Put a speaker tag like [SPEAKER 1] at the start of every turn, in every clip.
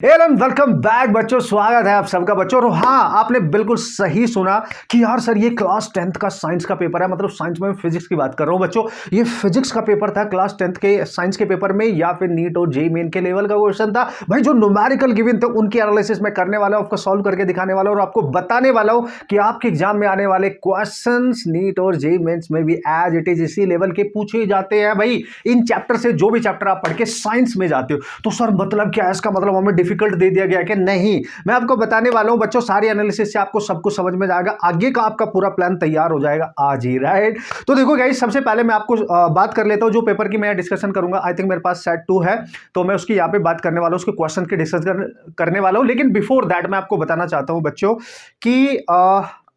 [SPEAKER 1] Welcome back बच्चों, स्वागत है आप सबका बच्चों। और हाँ, आपने बिल्कुल सही सुना कि यार सर ये क्लास 10th का साइंस का पेपर है, मतलब साइंस में फिजिक्स की बात कर रहा हूँ बच्चों। ये फिजिक्स का पेपर था क्लास 10th के साइंस के पेपर में, या फिर नीट और जेईई मेन के लेवल का क्वेश्चन था भाई। जो न्यूमेरिकल गिवन थे उनकी एनालिसिस में करने वाला हूं, आपको सॉल्व करके दिखाने वाला हूं और आपको बताने वाला हूं कि आपके एग्जाम में आने वाले क्वेश्चन नीट और जेईई मेन्स में भी एज इट इज इसी लेवल के पूछे जाते हैं भाई। इन चैप्टर से जो भी चैप्टर आप पढ़ के साइंस में जाते हो तो सर मतलब क्या है इसका मतलब हमें डिफिकल्ट दे दिया गया कि नहीं। मैं आपको बताने वाला हूं बच्चों, सारी एनालिसिस से आपको सब कुछ समझ में जाएगा, आगे का आपका पूरा प्लान तैयार हो जाएगा आज ही, राइट। तो देखो गाइस, सबसे पहले मैं आपको बात कर लेता हूं जो पेपर की मैं डिस्कशन करूंगा। आई थिंक मेरे पास सेट 2 है तो मैं उसकी यहां पे बात करने वाला हूं, उसके क्वेश्चन की डिस्कशन करने वाला हूं। लेकिन बिफोर दैट मैं आपको बताना चाहता हूं बच्चों कि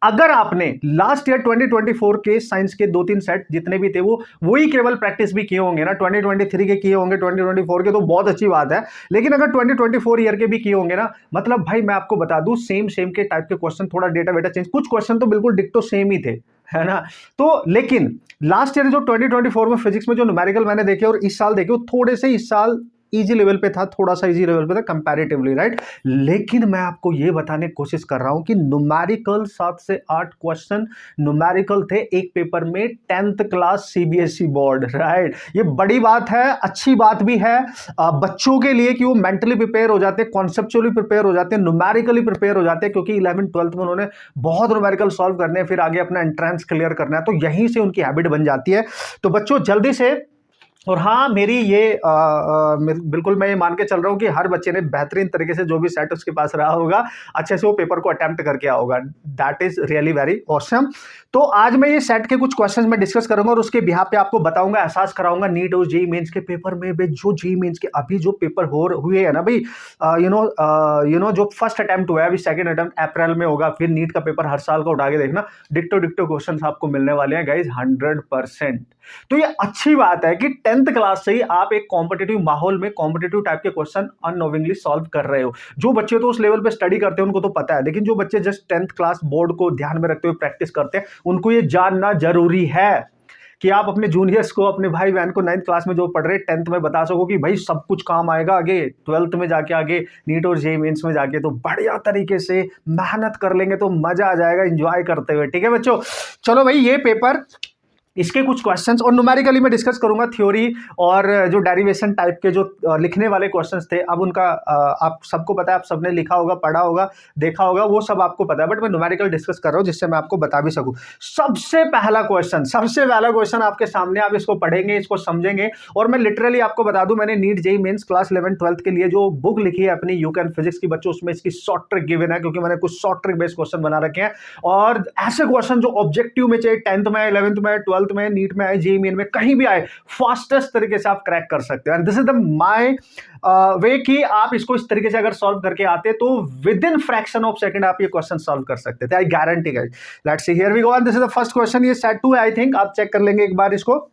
[SPEAKER 1] अगर आपने लास्ट ईयर 2024 के साइंस के 2-3 सेट जितने भी थे वो वही केवल प्रैक्टिस भी किए होंगे ना, 2023 के किए होंगे, 2024 के, तो बहुत अच्छी बात है। लेकिन अगर 2024 ईयर के भी किए होंगे ना, मतलब भाई मैं आपको बता दूं सेम के टाइप के क्वेश्चन, थोड़ा डेटा वेटा चेंज, कुछ क्वेश्चन तो बिल्कुल डिक्टो सेम ही थे, है ना। तो लेकिन लास्ट ईयर जो 2024 में फिजिक्स में जो न्यूमेरिकल मैंने देखे और इस साल देखे, वो थोड़े से इस साल इजी लेवल पे था, थोड़ा सा इजी लेवल पे था कंपैरेटिवली, राइट। लेकिन मैं आपको ये बताने की कोशिश कर रहा हूं कि न्यूमेरिकल 7 से 8 क्वेश्चन न्यूमेरिकल थे एक पेपर में, 10th class CBSE board, right. ये बड़ी बात है, अच्छी बात भी है बच्चों के लिए कि वो मेंटली प्रिपेयर हो जाते हैं, कॉन्सेप्चुअली प्रिपेयर हो जाते हैं, न्यूमेरिकली प्रिपेयर हो जाते हैं, क्योंकि 11th-12th में उन्होंने बहुत न्यूमेरिकल सॉल्व करने हैं, फिर आगे अपना एंट्रेंस क्लियर करना है, तो यहीं से उनकी हैबिट बन जाती है। तो बच्चों जल्दी से, और हाँ मेरी ये बिल्कुल मैं ये मान के चल रहा हूँ कि हर बच्चे ने बेहतरीन तरीके से जो भी सेट उसके पास रहा होगा अच्छे से वो पेपर को अटेम्प्ट करके आया होगा। That is really very awesome. तो आज मैं ये सेट के कुछ क्वेश्चंस में डिस्कस करूंगा और उसके बिहाफ पे आपको बताऊंगा, एहसास कराऊंगा नीट और जेईई मेंस के पेपर में भी, जो जेईई मेंस के अभी जो पेपर हुए हैं ना भाई, यू नो जो फर्स्ट अटेम्प्ट हुआ है, अभी सेकंड अटेम्प्ट अप्रैल में होगा, फिर नीट का पेपर हर साल का उठा के देखना, डिक्टो डिक्टो क्वेश्चन आपको मिलने वाले हैं गाइज 100%। तो ये अच्छी बात है कि 10th क्लास से ही आप एक कॉम्पिटिटिव माहौल में कॉम्पिटिटिव टाइप के क्वेश्चन अननोविंगली सॉल्व कर रहे हो। जो बच्चे तो उस लेवल पे स्टडी करते हैं उनको तो पता है, लेकिन जो बच्चे जस्ट 10th क्लास बोर्ड को ध्यान में रखते हुए प्रैक्टिस करते हैं उनको ये जानना जरूरी है कि आप अपने जूनियर्स को, अपने भाई बहन को 9th क्लास में जो पढ़ रहे 10th में बता सको कि भाई सब कुछ काम आएगा आगे, 12th में जाके, आगे नीट और जेईई मेंस में जाके तो बढ़िया तरीके से मेहनत कर लेंगे तो मजा आ जाएगा एंजॉय करते हुए। ठीक है बच्चों, चलो भाई ये पेपर, इसके कुछ क्वेश्चंस और न्यूमेरिकली मैं डिस्कस करूंगा, थ्योरी और जो डेरिवेशन टाइप के जो लिखने वाले क्वेश्चंस थे। अब उनका आप सबको पता है, आप सबने लिखा होगा, पढ़ा होगा, देखा होगा, वो सब आपको पता है, बट मैं न्यूमेरिकल डिस्कस कर रहा हूं जिससे मैं आपको बता भी सकूं। सबसे पहला क्वेश्चन आपके सामने, आप इसको पढ़ेंगे, इसको समझेंगे और मैं लिटरली आपको बता दूं, मैंने NEET JEE mains class 11th-12th के लिए जो बुक लिखी है अपनी यू कैन फिजिक्स की बच्चों, उसमें इसकी शॉर्ट ट्रिक गिवन है, क्योंकि मैंने कुछ शॉर्ट ट्रिक बेस्ड क्वेश्चन बना रखे हैं और ऐसे क्वेश्चन जो ऑब्जेक्टिव में, चाहे 10th में, 11th में, 12th में, नीट में आए, जेईई मेन में, कहीं भी आए, फास्टेस्ट तरीके से आप क्रैक कर सकते हो। And this is the my way कि आप इसको इस तरीके से अगर सॉल्व करके आते तो within fraction of second आप ये क्वेश्चन सॉल्व कर सकते थे, I guarantee guys. Let's see, here we go, and this is the first question. ये सेट 2 है आई थिंक, आप चेक कर लेंगे एक बार इसको।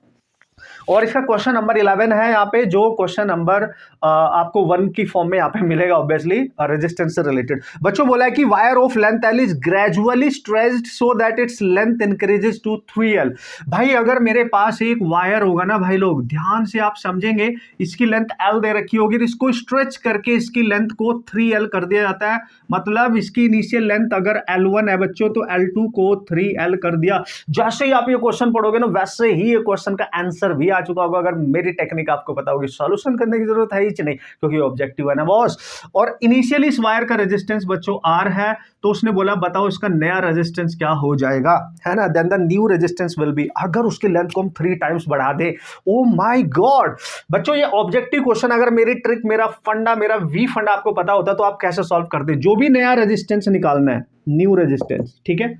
[SPEAKER 1] और इसका क्वेश्चन नंबर 11 है यहाँ पे, जो क्वेश्चन नंबर आपको 1 की फॉर्म में यहाँ पे मिलेगा, ऑब्वियसली रेजिस्टेंस से रिलेटेड। बच्चों बोला है कि wire of length L is gradually stretched so that its length increases to 3l। भाई अगर मेरे पास एक वायर होगा ना भाई लोग, ध्यान से आप समझेंगे, इसकी लेंथ l दे रखी होगी, इसको स्ट्रेच करके इसकी लेंथ को 3l कर दिया जाता है। मतलब इसकी इनिशियल लेंथ अगर L1 है बच्चों तो L2 को 3l कर दिया। जैसे ही आप ये क्वेश्चन पढ़ोगे ना, वैसे ही ये क्वेश्चन का आंसर भी आ चुका होगा, अगर मेरी टेक्निक आपको पता होगी। सॉल्यूशन करने की जरूरत है ही नहीं, क्योंकि ऑब्जेक्टिव है ना बॉस। और इनिशियली इस वायर का रेजिस्टेंस बच्चों R है, तो उसने बोला बताओ इसका नया रेजिस्टेंस क्या हो जाएगा, है ना। Then the new resistance will be, अगर उसकी लेंथ को हम 3 टाइम्स बढ़ा दे, ओ माय गॉड। बच्चों ये ऑब्जेक्टिव क्वेश्चन, अगर मेरी ट्रिक, मेरा फंडा, मेरा वी फंडा आपको पता होता तो आप कैसे सॉल्व करते। जो भी नया रेजिस्टेंस निकालना है, न्यू रेजिस्टेंस, ठीक है,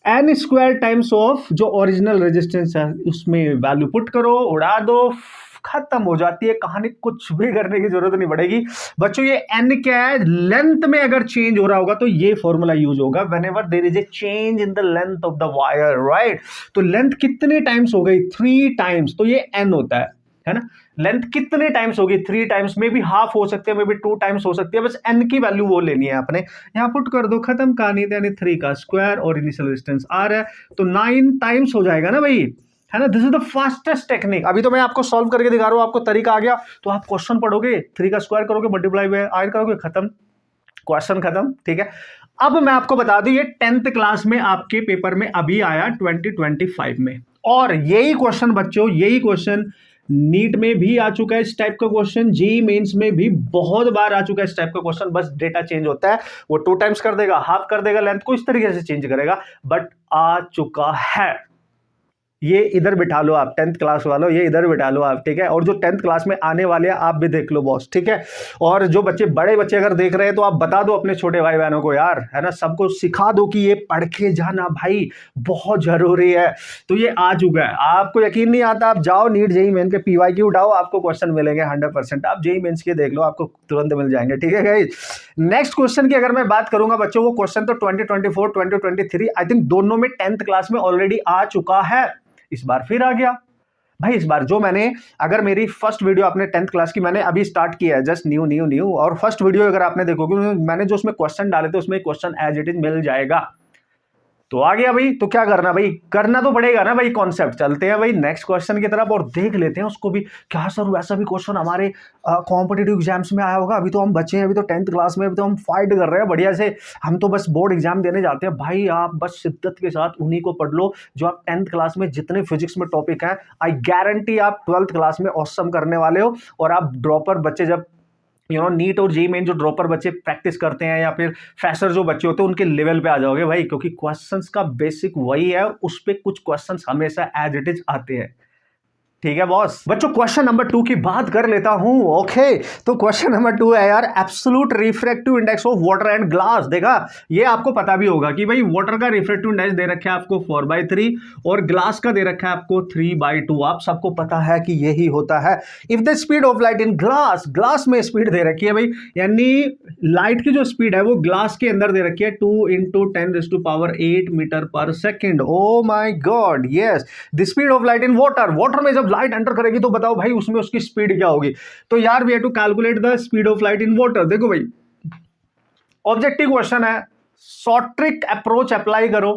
[SPEAKER 1] एन स्क्वायर टाइम्स ऑफ जो ओरिजिनल रेजिस्टेंस है उसमें वैल्यू पुट करो, उड़ा दो, खत्म हो जाती है कहानी, कुछ भी करने की जरूरत नहीं पड़ेगी बच्चों। ये n क्या है, लेंथ में अगर चेंज हो रहा होगा तो ये फॉर्मूला यूज होगा, whenever there is a change in the length of the wire, right. तो लेंथ कितने टाइम्स हो गई, 3 टाइम्स, तो ये n होता है ना। लेंथ कितने टाइम्स होगी, 3 टाइम्स, मे बी हाफ हो सकते हैं, मे बी 2 टाइम्स हो सकती है, बस n की वैल्यू वो लेनी है आपने, यहां पुट कर दो, खत्म कहानी। यानी 3 का स्क्वायर और इनिशियल रेजिस्टेंस R है तो 9 टाइम्स हो जाएगा ना भाई। है ना। This is the fastest technique. अभी तो मैं आपको सॉल्व करके दिखा रहा हूं, आपको तरीका आ गया तो आप क्वेश्चन पढ़ोगे, 3 का स्क्वायर करोगे, मल्टीप्लाई बाय आर करोगे, खत्म, क्वेश्चन खत्म। ठीक है, अब मैं आपको बता दूं ये 10th क्लास में आपके पेपर में अभी आया 2025 में, और यही क्वेश्चन बच्चों, यही क्वेश्चन नीट में भी आ चुका है इस टाइप का क्वेश्चन, जेईई मेंस में भी बहुत बार आ चुका है इस टाइप का क्वेश्चन। बस डेटा चेंज होता है, वो 2 टाइम्स कर देगा, हाफ कर देगा लेंथ को, इस तरीके से चेंज करेगा, बट आ चुका है। ये इधर बिठा लो आप 10th क्लास वालों, ये इधर बिठा लो आप, ठीक है। और जो 10th क्लास में आने वाले हैं आप भी देख लो बॉस, ठीक है। और जो बच्चे, बड़े बच्चे अगर देख रहे हैं तो आप बता दो अपने छोटे भाई बहनों को यार, है ना, सबको सिखा दो कि ये पढ़ के जाना भाई बहुत जरूरी है। तो ये आ चुका है, आपको यकीन नहीं आता, आप जाओ नीट जेईई मेन के पीवाईक्यू उठाओ, आपको क्वेश्चन मिलेंगे 100%। आप जेईई मेंस के देख लो, आपको तुरंत मिल जाएंगे, ठीक है गाइस। नेक्स्ट क्वेश्चन की अगर मैं बात करूंगा बच्चों, वो क्वेश्चन तो 2024 2023 आई थिंक दोनों में 10th क्लास में ऑलरेडी आ चुका है, इस बार फिर आ गया भाई। इस बार जो मैंने, अगर मेरी फर्स्ट वीडियो आपने 10th क्लास की मैंने अभी स्टार्ट किया है, जस्ट न्यू, और फर्स्ट वीडियो अगर आपने देखोगे, मैंने जो उसमें क्वेश्चन डाले थे उसमें क्वेश्चन एज इट इज मिल जाएगा। तो आ गया भाई, तो क्या करना भाई, करना तो पड़ेगा ना भाई कॉन्सेप्ट। चलते हैं भाई नेक्स्ट क्वेश्चन की तरफ और देख लेते हैं उसको भी। क्या सर वैसा भी क्वेश्चन हमारे कॉम्पिटिटिव एग्जाम्स में आया होगा? अभी तो हम बच्चे हैं, अभी तो 10th क्लास में, अभी तो हम फाइट कर रहे हैं बढ़िया से, हम तो बस बोर्ड एग्जाम देने जाते हैं भाई। आप बस शिद्दत के साथ उन्हीं को पढ़ लो जो आप 10th क्लास में जितने फिजिक्स में टॉपिक हैं, आई गारंटी आप 12th क्लास में ऑसम करने वाले हो। और आप ड्रॉपर बच्चे, जब नीट और जेईई मेन जो ड्रॉपर बच्चे प्रैक्टिस करते हैं या फिर फ्रेशर जो बच्चे होते हैं, उनके लेवल पे आ जाओगे भाई, क्योंकि क्वेश्चंस का बेसिक वही है, उस पे कुछ क्वेश्चंस हमेशा एज इट इज आते हैं, ठीक है बॉस। बच्चों क्वेश्चन नंबर 2 की बात कर लेता हूं। ओके, तो क्वेश्चन नंबर 2 है यार, absolute refractive index of water and glass. देखा, ये आपको पता भी होगा कि भाई वाटर का रिफ्रैक्टिव इंडेक्स दे रखा है आपको 4/3 और ग्लास का दे रखा है आपको 3/2। आप सबको पता है कि यही होता है। If the speed of light in glass, glass में स्पीड दे रखी है भाई, यानी लाइट की जो स्पीड है वो ग्लास के अंदर दे रखी है 2 × 10⁸ मीटर पर सेकेंड। Oh my God, yes. The speed of light in water, water में जब लाइट एंटर करेगी तो बताओ भाई उसमें उसकी स्पीड क्या होगी? तो यार we have to calculate the speed of light in water. देखो भाई, ऑब्जेक्टिव क्वेश्चन है, शॉर्ट ट्रिक अप्रोच अप्लाई करो,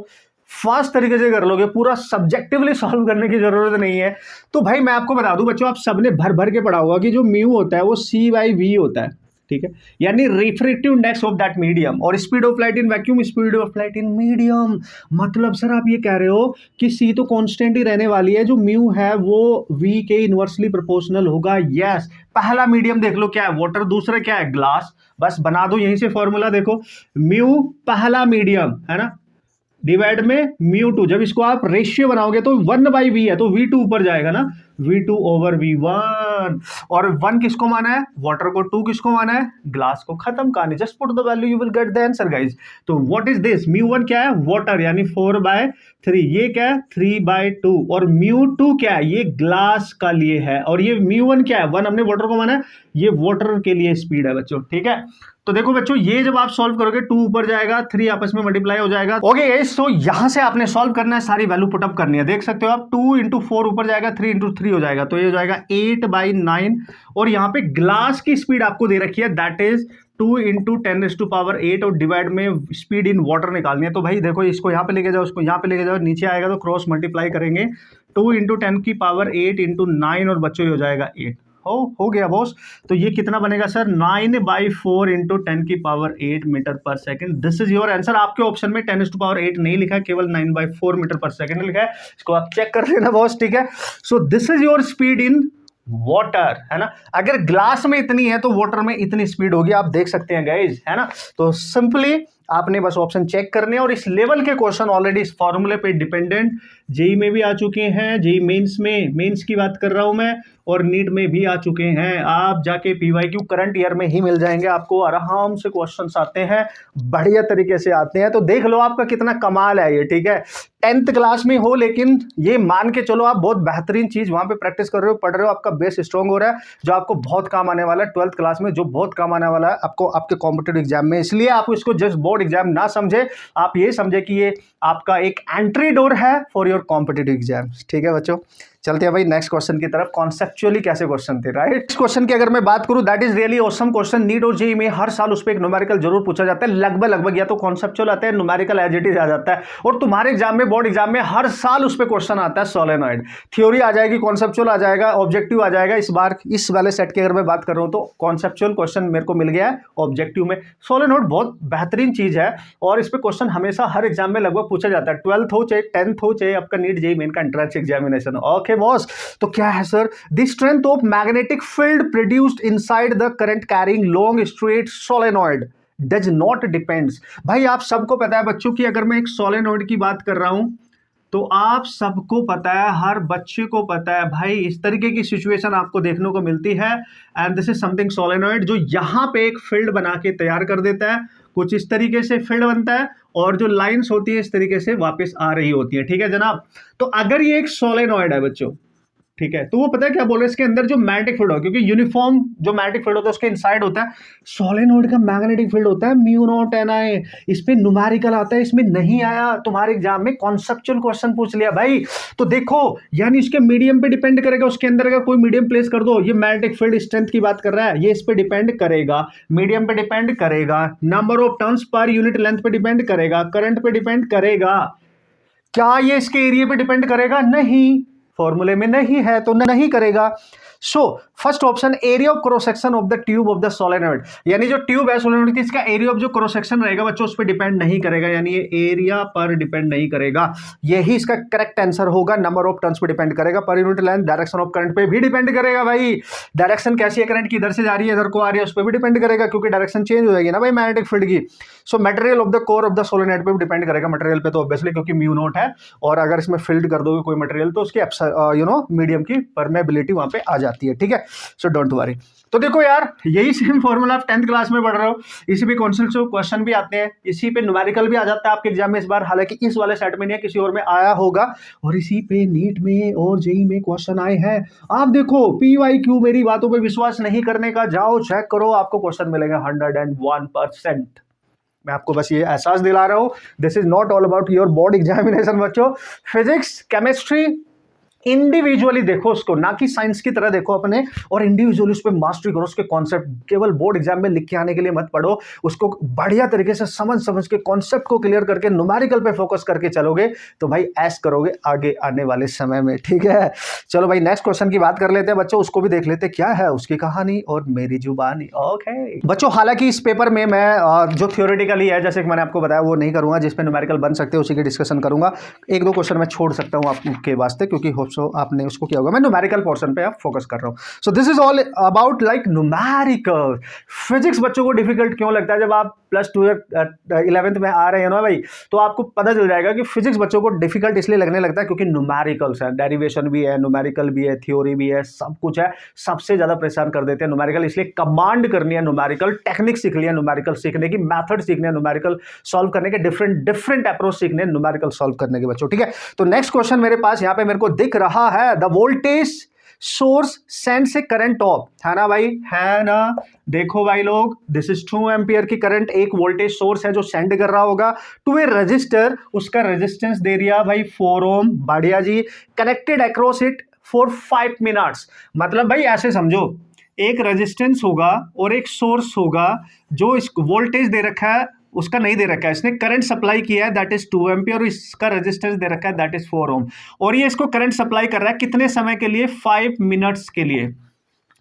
[SPEAKER 1] फास्ट तरीके से कर लोगे, पूरा सब्जेक्टिवली सॉल्व करने की जरूरत नहीं है। तो भाई मैं आपको बता दूं बच्चों, आप सबने भर भर के पढ़ा होगा कि जो म्यू होता है वो C/V होता है, ठीक है, यानी refractive index of that medium. और speed of light in vacuum, speed of light in medium. मतलब सर आप ये कह रहे हो कि C तो कांस्टेंट ही रहने वाली है, जो म्यू है वो V के इनवर्सली प्रोपोर्शनल होगा। यस, पहला मीडियम देख लो क्या है, वाटर, दूसरा क्या है, ग्लास। बस बना दो यहीं से फॉर्मूला, देखो म्यू पहला मीडियम है ना, डिवाइड में μ2। जब इसको आप रेशियो बनाओगे तो 1/V है, तो V2 ऊपर जाएगा ना, V2/V1। और 1 किसको माना है, वाटर को, 2 किसको माना है, ग्लास को। खत्म कहानी, just put the value, you will get the answer guys. तो व्हाट इज दिस, μ1 क्या है, वाटर, यानी 4/3। ये क्या है, 3/2। और μ2 क्या है, ये ग्लास का लिए है। और ये μ1 क्या है, 1 हमने वाटर को माना है, ये वाटर के लिए स्पीड है बच्चों, ठीक है। तो देखो बच्चों, ये जब आप सॉल्व करोगे 2 ऊपर जाएगा, 3 आपस में मल्टीप्लाई हो जाएगा। ओके गाइस, तो यहां से आपने सॉल्व करना है, सारी वैल्यू पुटअप करनी है। देख सकते हो आप, 2 × 4 ऊपर जाएगा, 3 × 3 हो जाएगा, तो ये हो जाएगा 8/9। और यहाँ पे ग्लास की स्पीड आपको दे रखी है, दैट इज 2 × 10⁸, और डिवाइड में स्पीड इन वाटर निकालनी है। तो भाई देखो, इसको यहाँ पे लेके जाओ, उसको यहाँ पे लेके जाओ, नीचे आएगा तो क्रॉस मल्टीप्लाई करेंगे, 2 × 10⁸ × 9, और बच्चों ये हो जाएगा 8। हो गया बॉस। तो ये कितना बनेगा सर, 9/4 × 10⁸ मीटर पर second. This is your answer. आपके ऑप्शन में 10⁸ नहीं लिखा है, केवल 9/4 मीटर पर सेकेंड लिखा है, इसको आप चेक कर लेना बॉस, ठीक है। So this is your speed in water, है ना। अगर ग्लास में इतनी है तो वाटर में इतनी स्पीड होगी, आप देख सकते हैं गाइज, है ना। तो सिंपली आपने बस ऑप्शन चेक करने, और इस लेवल के क्वेश्चन ऑलरेडी इस फॉर्मूले पे डिपेंडेंट जेईई में भी आ चुके हैं, जेईई मेंस में, मेंस की बात कर रहा हूं मैं, और नीट में भी आ चुके हैं। आप जाके पीवाईक्यू करंट ईयर में ही मिल जाएंगे, आपको आराम से क्वेश्चंस आते हैं, बढ़िया तरीके से आते हैं। तो देख लो आपका कितना कमाल है ये, ठीक है। 10th क्लास में हो, लेकिन ये मान के चलो आप बहुत बेहतरीन चीज वहां पे प्रैक्टिस कर रहे हो, पढ़ रहे हो, आपका बेस स्ट्रॉन्ग हो रहा है, जो आपको बहुत काम आने वाला है 12th क्लास में, जो बहुत काम आने वाला है आपको आपके कॉम्पिटिटिव एग्जाम में। इसलिए आप इसको जस्ट बोर्ड एग्जाम ना समझे, आप ये समझे कि ये आपका एक एंट्री डोर है फॉर योर कॉम्पिटिटिव एग्जाम्स, ठीक है बच्चों। चलते हैं भाई नेक्स्ट क्वेश्चन की तरफ। कॉन्सेप्चुअली कैसे क्वेश्चन थे, राइट? इस क्वेश्चन की अगर मैं बात करूं, that is really awesome question. NEET और जेईई में हर साल उस पर एक न्यूमेरिकल जरूर पूछा जाता है, लगभग या तो कॉन्सेप्चुअल आता है, न्यूमेरिकल एज इट इज आ जाता है। और तुम्हारे एग्जाम में, बोर्ड एग्जाम में हर साल उस पर क्वेश्चन आता है सोलेनॉइड। थ्योरी आ जाएगी, कॉन्सेप्चुअल आ जाएगा, ऑब्जेक्टिव आ जाएगा। इस बार इस वाले सेट की अगर मैं बात कर रहा हूं तो कॉन्सेप्चुअल क्वेश्चन मेरे को मिल गया है ऑब्जेक्टिव में। सोलेनॉइड बहुत बेहतरीन चीज है और इस पे क्वेश्चन हमेशा हर एग्जाम में लगभग पूछा जाता है, 12th हो चाहे 10th हो चाहे आपका नीट जेईई मेन का एंट्रेंस एग्जामिनेशन। ओके बॉस, तो क्या है sir? The strength of magnetic field produced inside the current carrying long straight solenoid does not depends. भाई आप सबको पता है बच्चों की, अगर मैं एक सोलेनॉइड की बात कर रहा हूं तो आप सबको पता है, हर बच्चे को पता है भाई, इस तरीके की सिचुएशन आपको देखने को मिलती है। And this is something solenoid जो यहां पे एक फील्ड बना के तैयार कर देता है, कुछ इस तरीके से फील्ड बनता है और जो लाइंस होती है इस तरीके से वापस आ रही होती है। ठीक है जनाब, तो अगर ये एक सोलेनॉइड है बच्चों, ठीक है, तो वो पता है क्या बोल रहे हैं, इसके अंदर जो मैग्नेटिक फील्ड हो, क्योंकि यूनिफॉर्म जो मैग्नेटिक फील्ड होता है उसके इनसाइड होता है, सोलेनॉइड का मैग्नेटिक फील्ड होता है म्यू नॉट एन आई। इस पे न्यूमेरिकल आता है, इसमें नहीं आया तुम्हारे एग्जाम में, कॉन्सेप्चुअल क्वेश्चन पूछ लिया भाई। तो देखो यानी इसके मीडियम पे डिपेंड करेगा, उसके अंदर अगर कोई मीडियम प्लेस कर दो, ये मैग्नेटिक फील्ड स्ट्रेंथ की बात कर रहा है, ये इस पे डिपेंड करेगा, मीडियम पे डिपेंड करेगा, number of turns per unit length पे डिपेंड करेगा, करंट पे डिपेंड करेगा। क्या ये इसके एरिया पे डिपेंड करेगा? नहीं, फॉर्मूले में नहीं है तो नहीं करेगा। So first option, area of cross section of the tube of the solenoid, यानी जो ट्यूब है सोलेनॉइड की, इसका एरिया ऑफ जो क्रॉस सेक्शन रहेगा बच्चों उस पर डिपेंड नहीं करेगा, यानी ये एरिया पर डिपेंड नहीं करेगा। यही इसका करेक्ट आंसर होगा। नंबर ऑफ टर्न्स पे डिपेंड करेगा, per unit length, direction of current पे भी डिपेंड करेगा भाई। डायरेक्शन कैसी है, करंट की इधर से जा रही है इधर को आ रही है, उस पर भी डिपेंड करेगा क्योंकि डायरेक्शन चेंज हो जाएगी ना भाई मैग्नेटिक फील्ड की। So material of the core of the solenoid पे भी डिपेंड करेगा, मटेरियल पे तो ऑब्वियसली क्योंकि म्यू नॉट है, और अगर इसमें फील्ड कर दोगे कोई मटेरियल तो उसकी मीडियम की परमेबिलिटी वहां पे आ जाती है। ठीक है, सो डोंट वरी। तो देखो यार, यही सेम फॉर्मूला आप 10th क्लास में पढ़ रहे हो, इसी पे कॉन्सेप्चुअल क्वेश्चन भी आते हैं, इसी पे न्यूमेरिकल भी आ जाता है आपके एग्जाम में इस बार, हालांकि इस वाले सेट में नहीं है, किसी और में आया होगा, और इसी पे नीट में और जेईई में क्वेश्चन आए हैं। आप देखो PYQ, मेरी बातों पे विश्वास नहीं करने का, जाओ चेक करो, आपको क्वेश्चन मिलेगा 101%। मैं आपको बस ये एहसास दिला रहा हूं, this is not all about your board examination बच्चों। फिजिक्स, केमिस्ट्री इंडिविजुअली देखो उसको, ना कि साइंस की तरह देखो अपने, और इंडिविजुअली उस पर मास्टरी करो, उसके कॉन्सेप्ट केवल बोर्ड एग्जाम में लिख के आने के लिए मत पढ़ो, उसको बढ़िया तरीके से समझ के कॉन्सेप्ट को क्लियर करके न्यूमेरिकल पे फोकस करके चलोगे तो भाई ऐस करोगे आगे आने वाले समय में। ठीक है, चलो भाई नेक्स्ट क्वेश्चन की बात कर लेते हैं बच्चों, उसको भी देख लेते हैं क्या है उसकी कहानी और मेरी जुबानी। ओके बच्चों, हालांकि इस पेपर में मैं जो थियोरेटिकली है, जैसे कि मैंने आपको बताया, वो नहीं करूंगा, जिसपे न्यूमेरिकल बन सकते हैं उसी की डिस्कशन करूंगा। एक दो क्वेश्चन मैं छोड़ सकता हूँ आपके वास्ते, क्योंकि सो आपने उसको किया होगा, मैं न्यूमेरिकल पोर्शन पे आप फोकस कर रहा हूं। So this is all about like numerical. Physics बच्चों को डिफिकल्ट क्यों लगता है? जब आप +2 या 11th में आ रहे हैं ना भाई, तो आपको पता चल जाएगा कि फिजिक्स बच्चों को डिफिकल्ट इसलिए लगने लगता है क्योंकि न्यूमेरिकल्स है, डेरिवेशन भी है, न्यूमेरिकल भी है, थ्योरी भी है, सब कुछ है। सबसे ज्यादा परेशान कर देते हैं न्यूमेरिकल, इसलिए कमांड करनी है न्यूमेरिकल, टेक्निक सीख लिया न्यूमेरिकल सीखने की, मैथड सीखने हैं न्यूमेरिकल सॉल्व करने के, डिफरेंट अप्रोच सीखने न्यूमेरिकल सॉल्व करने के बच्चों। ठीक है, तो नेक्स्ट क्वेश्चन मेरे पास यहाँ पे मेरे को दिख रहा है, the voltage source sends a current off, है ना भाई, है ना? देखो भाई लोग, दिस इज 2 एम्पियर की करंट एक वोल्टेज सोर्स है जो सेंड कर रहा होगा टू ए रजिस्टर, उसका रेजिस्टेंस दे दिया भाई 4 ओम, बढ़िया जी, connected across it for 5 minutes. मतलब भाई ऐसे समझो, एक रेजिस्टेंस होगा और एक सोर्स होगा, जो इस वोल्टेज दे रखा है उसका नहीं दे रखा है, इसने करंट सप्लाई किया है दैट इज 2 एम्पियर, और इसका रेजिस्टेंस दे रखा है दैट इज 4 ओम, और ये इसको करंट सप्लाई कर रहा है कितने समय के लिए? 5 मिनट्स के लिए।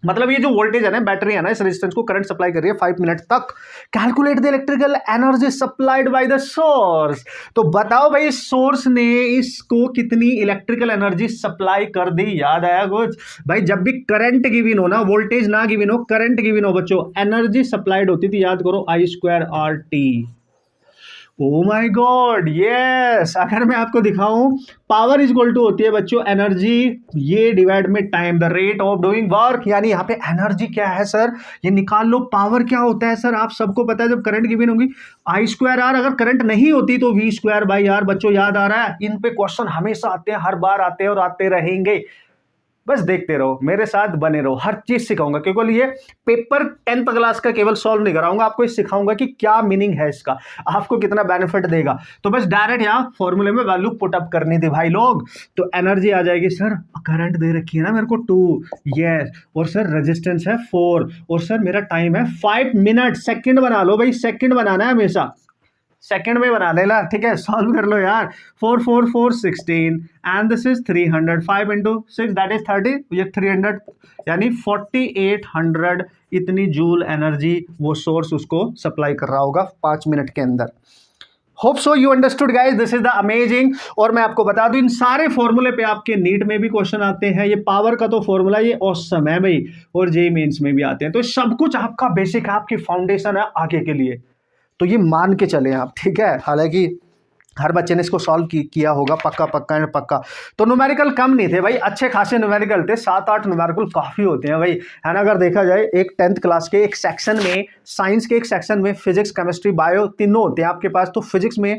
[SPEAKER 1] मतलब ये जो वोल्टेज है ना, बैटरी है ना, इस रेजिस्टेंस को करंट सप्लाई कर रही है 5 मिनट तक। Calculate the electrical energy supplied by the source. तो बताओ भाई, सोर्स ने इसको कितनी इलेक्ट्रिकल एनर्जी सप्लाई कर दी? याद आया कुछ भाई? जब भी करंट गिवन हो ना, वोल्टेज ना गिवन हो, करंट गिवन हो बच्चों, एनर्जी सप्लाइड होती थी, याद करो, I²RT। Oh my God, yes. अगर मैं आपको दिखाऊं, पावर इज इक्वल टू होती है बच्चों एनर्जी, ये डिवाइड में time, the rate of doing work, यानी यहाँ पे एनर्जी क्या है सर, ये निकाल लो। पावर क्या होता है सर, आप सबको पता है, जब करंट गिवन होगी I²R, अगर करंट नहीं होती तो V²/R। बच्चों याद आ रहा है? इन पे क्वेश्चन हमेशा आते हैं, हर बार आते हैं और आते रहेंगे। बस देखते रहो, मेरे साथ बने रहो, हर चीज सिखाऊंगा, क्योंकि ये पेपर 10th क्लास का केवल सॉल्व नहीं कराऊंगा, आपको ये सिखाऊंगा कि क्या मीनिंग है इसका, आपको कितना बेनिफिट देगा। तो बस डायरेक्ट यहाँ फॉर्मूले में वैल्यू पुट अप करनी थी भाई लोग। तो एनर्जी आ जाएगी, सर करंट दे रखी है ना मेरे को 2, यस, और सर रेजिस्टेंस है 4, और सर मेरा टाइम है 5 मिनट। सेकंड बना लो भाई, सेकंड बनाना है हमेशा, सेकंड में बना लेना, ठीक है। सॉल्व कर लो यार, 4 4 4 16 and this is 300, 5 into 6 that is 30, ये 300 यानी 4800 इतनी जूल एनर्जी वो सोर्स उसको सप्लाई कर रहा होगा 5 मिनट के अंदर। Hope so you understood guys, this is the amazing. और मैं आपको बता दूं, इन सारे फॉर्मूले पे आपके नीट में भी क्वेश्चन आते हैं, ये पावर का तो फॉर्मूला ये ऑसम है भाई, और जेईई मेंस में भी आते हैं। तो सब कुछ आपका बेसिक है, आपकी फाउंडेशन है आगे के लिए, तो ये मान के चले आप, ठीक है। हालांकि हर बच्चे ने इसको सॉल्व किया होगा, पक्का पक्का एंड पक्का। तो न्यूमेरिकल कम नहीं थे भाई, अच्छे खासे न्यूमेरिकल थे, 7-8 न्यूमेरिकल काफ़ी होते हैं भाई, है ना। अगर देखा जाए एक 10th क्लास के एक सेक्शन में, साइंस के एक सेक्शन में फिजिक्स केमिस्ट्री बायो तीनों होते हैं आपके पास, तो फिजिक्स में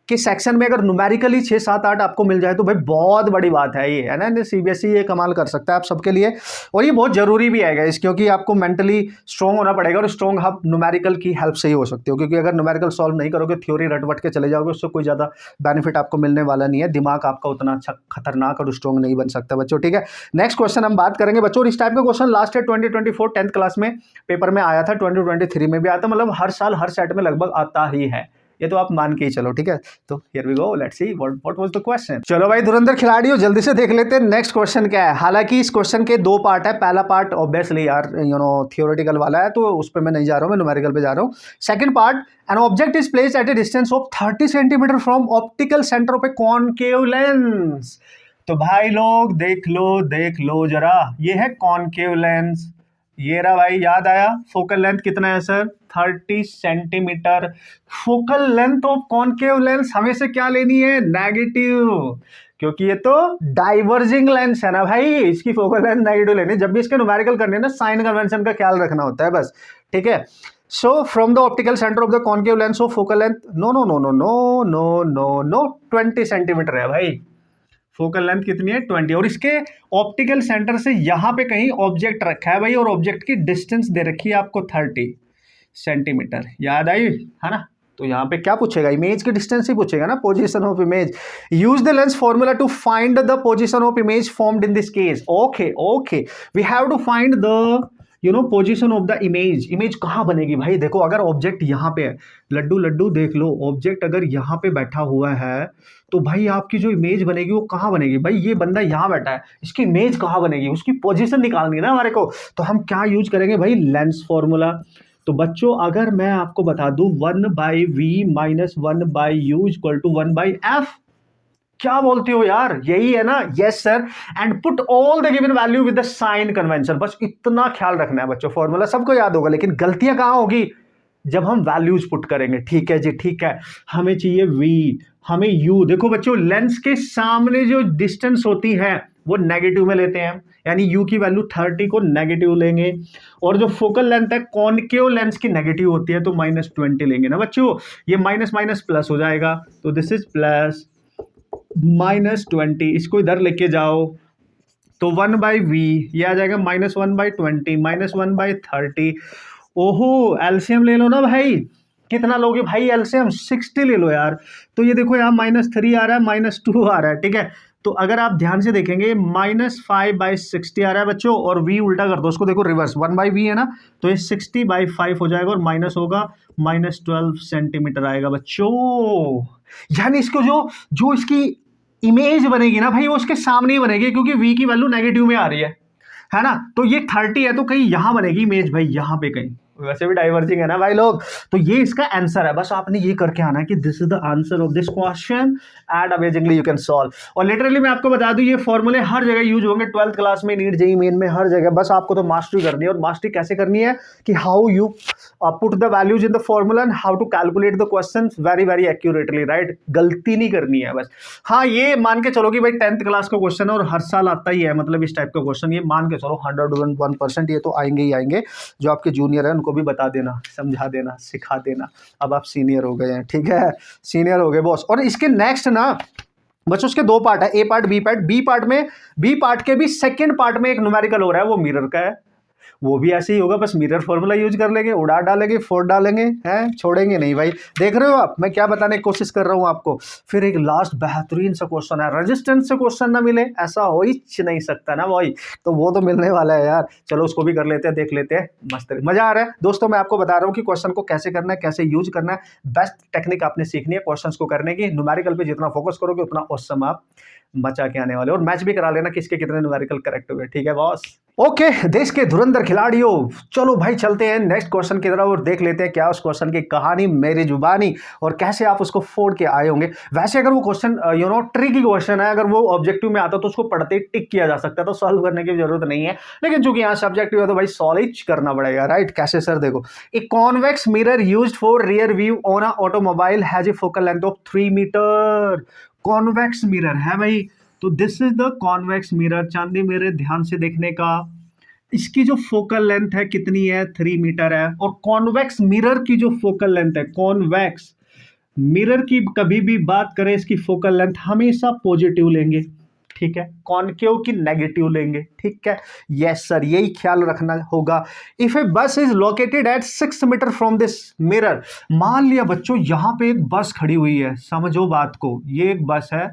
[SPEAKER 1] कि सेक्शन में अगर न्यूमेरिकली 6-7-8 आपको मिल जाए तो भाई बहुत बड़ी बात है ये, है ना। सीबीएसई ये कमाल कर सकता है आप सबके लिए, और ये बहुत जरूरी भी है गाइस, क्योंकि आपको मेंटली स्ट्रॉन्ग होना पड़ेगा, और स्ट्रॉन्ग आप न्यूमेरिकल की हेल्प से ही हो सकते हो, क्योंकि अगर न्यूमेरिकल सॉल्व नहीं करोगे, थ्योरी रटवट के चले जाओगे, उससे कोई ज़्यादा बेनिफिट आपको मिलने वाला नहीं है, दिमाग आपका उतना अच्छा खतरनाक और स्ट्रॉन्ग नहीं बन सकता बच्चों, ठीक है। नेक्स्ट क्वेश्चन हम बात करेंगे बच्चों, इस टाइप का question last year 2024 10th class में पेपर में आया था, 2023 में भी आता, मतलब हर साल हर सेट में लगभग आता ही है, ये तो आप मान के ही चलो, ठीक है। तो here we go, let's see what was the question. चलो भाई धुरंधर खिलाड़ियों, जल्दी से देख लेते हैं नेक्स्ट क्वेश्चन क्या है। हालांकि इस क्वेश्चन के 2 पार्ट है, पहला पार्ट ऑब्वियसली यार थियोरेटिकल वाला है, तो उस पर मैं नहीं जा रहा हूँ, मैं न्यूमेरिकल पे जा रहा हूँ। Second part, an object is placed at A distance of 30 centimetre from optical centre of A concave lens. तो भाई लोग देख लो जरा, ये है कॉनकेव लेंस, ये रहा भाई, याद आया। फोकल लेंथ कितना है sir, 30 centimetre. Focal length of concave lens हमें से क्या लेनी है, नेगेटिव, क्योंकि ये तो डाइवर्जिंग लेंस है ना भाई, इसकी फोकल लेंथ नेगेटिव लेनी। जब भी इसके न्यूमेरिकल करने ना, साइन कन्वेंशन का ख्याल रखना होता है बस, ठीक है। So from the optical centre of the concave lens of focal length, no no no no no no no no 20 centimetre है भाई, फोकल लेंथ कितनी है 20, और इसके ऑप्टिकल सेंटर से यहां पे कहीं ऑब्जेक्ट रखा है भाई, और ऑब्जेक्ट की डिस्टेंस दे रखी है आपको 30 सेंटीमीटर, याद आई है ना। तो यहाँ पे क्या पूछेगा, इमेज की डिस्टेंस ही पूछेगा ना, position of image. Use the lens formula to find the position of image formed in this case. Okay we have to find the position of the image. Image कहाँ बनेगी भाई, देखो अगर ऑब्जेक्ट यहाँ पे है, लड्डू देख लो, ऑब्जेक्ट अगर यहाँ पे बैठा हुआ है तो भाई आपकी जो इमेज बनेगी वो कहाँ बनेगी भाई, ये बंदा यहाँ बैठा है, इसकी इमेज कहाँ बनेगी, उसकी पोजीशन निकालनी है ना हमारे को। तो हम क्या यूज करेंगे भाई, लेंस फॉर्मूला। तो बच्चों अगर मैं आपको बता दूं 1/v - 1/u = 1/f, क्या बोलते हो यार, यही है ना, yes sir. And put all the given value with the sign convention, बस इतना ख्याल रखना है बच्चों, फॉर्मूला सबको याद होगा, लेकिन गलतियां कहां होगी, जब हम वैल्यूज पुट करेंगे, ठीक है जी, ठीक है। हमें चाहिए v, हमें u। देखो बच्चों, लेंस के सामने जो डिस्टेंस होती है वो नेगेटिव में लेते हैं, यानी u की वैल्यू 30 को नेगेटिव लेंगे, और जो फोकल लेंथ है कॉनकेव लेंस की नेगेटिव होती है, तो -20 लेंगे ना बच्चों, ये माइनस माइनस प्लस हो जाएगा, तो दिस इज प्लस -20, इसको इधर लेके जाओ तो 1/v, ये आ जाएगा -1/20 -1/30। ओहो, एलसीएम ले लो ना भाई, कितना लोगे भाई एलसीएम, 60 ले लो यार। तो ये देखो यहाँ -3 आ रहा है, -2 आ रहा है, ठीक है। तो अगर आप ध्यान से देखेंगे -5/60 आ रहा है बच्चों, और v उल्टा कर दो उसको, देखो रिवर्स, 1/v है ना, तो ये 60/5 हो जाएगा, और माइनस होगा -12 सेंटीमीटर आएगा बच्चों। यानी इसको जो इसकी इमेज बनेगी ना भाई, वो उसके सामने ही बनेगी, क्योंकि v की वैल्यू नेगेटिव में आ रही है ना। तो ये 30 है, तो कहीं यहां बनेगी इमेज भाई, यहां पे कहीं, वैसे भी डाइवर्जिंग है ना भाई लोग। तो ये इसका आंसर है, बस आपने ये करके आना है कि this is the answer of this question and amazingly you can solve. और लिटरली मैं आपको बता दूं, ये फॉर्मूले हर जगह यूज होंगे, 12th क्लास में, नीट जेईई मेन में, हर जगह। बस आपको तो मास्टरी करनी है, और मास्टरी कैसे करनी है कि how you put the values in the formula and how to calculate the question very very accurately, right. गलती नहीं करनी है बस। हाँ, ये मान के चलो कि भाई 10th क्लास का क्वेश्चन है और हर साल आता ही है, मतलब इस टाइप का क्वेश्चन, ये मान के चलो 101% ये तो आएंगे ही आएंगे। जो आपके जूनियर है उनको भी बता देना, समझा देना, सिखा देना, अब आप सीनियर हो गए हैं, ठीक है, सीनियर हो गए बॉस। और इसके नेक्स्ट ना बच्चों उसके दो पार्ट है, A part B part. B part के भी सेकंड पार्ट में एक न्यूमेरिकल हो रहा है, वो मिरर का है। वो भी ऐसे ही होगा, बस मिरर फॉर्मूला यूज कर लेंगे, उड़ा डालेंगे, फोड़ डालेंगे, हैं, छोड़ेंगे नहीं भाई। देख रहे हो आप मैं क्या बताने की कोशिश कर रहा हूं आपको। फिर एक लास्ट बेहतरीन सा क्वेश्चन है, रेजिस्टेंस से क्वेश्चन ना मिले ऐसा हो ही नहीं सकता ना भाई, तो वो तो मिलने वाला है यार। चलो उसको भी कर लेते हैं, देख लेते हैं, मस्त मजा आ रहा है दोस्तों। मैं आपको बता रहा हूँ कि क्वेश्चन को कैसे करना है, कैसे यूज करना है। बेस्ट टेक्निक आपने सीखनी है क्वेश्चन को करने की। न्यूमेरिकल पे जितना फोकस करोगे उतना ऑसम आप मचा के आने वाले। और मैच भी करा लेना किसके कितने न्यूमेरिकल करेक्ट हुए, ठीक है बॉस। ओके देश के धुरंधर खिलाड़ियों, चलो भाई चलते हैं नेक्स्ट क्वेश्चन की तरफ और देख लेते हैं क्या उस क्वेश्चन की कहानी मेरी जुबानी और कैसे आप उसको फोड़ के आए होंगे। वैसे अगर वो क्वेश्चन ट्रिकी क्वेश्चन है, अगर वो ऑब्जेक्टिव में आता तो उसको पढ़ते ही टिक किया जा सकता है, तो सॉल्व करने की जरूरत नहीं है। लेकिन चूंकि यहाँ सब्जेक्टिव है तो भाई सॉल्व करना पड़ेगा, राइट। कैसे सर, देखो, a convex mirror used for rear view on a automobile has a focal length of 3 metre. Convex mirror है भाई, तो this is the convex mirror. चांदी मेरे ध्यान से देखने का, इसकी जो फोकल लेंथ है कितनी है, 3 मीटर है। और कॉन्वेक्स मिरर की जो फोकल लेंथ है, कॉन्वेक्स मिरर की कभी भी बात करें इसकी फोकल लेंथ हमेशा पॉजिटिव लेंगे, ठीक है। कॉनकेव की नेगेटिव लेंगे, ठीक है। यस सर, यही ख्याल रखना होगा। If a bus is located at 6 metre from this mirror, मान लिया बच्चों यहां पे एक बस खड़ी हुई है, समझो बात को, ये एक बस है,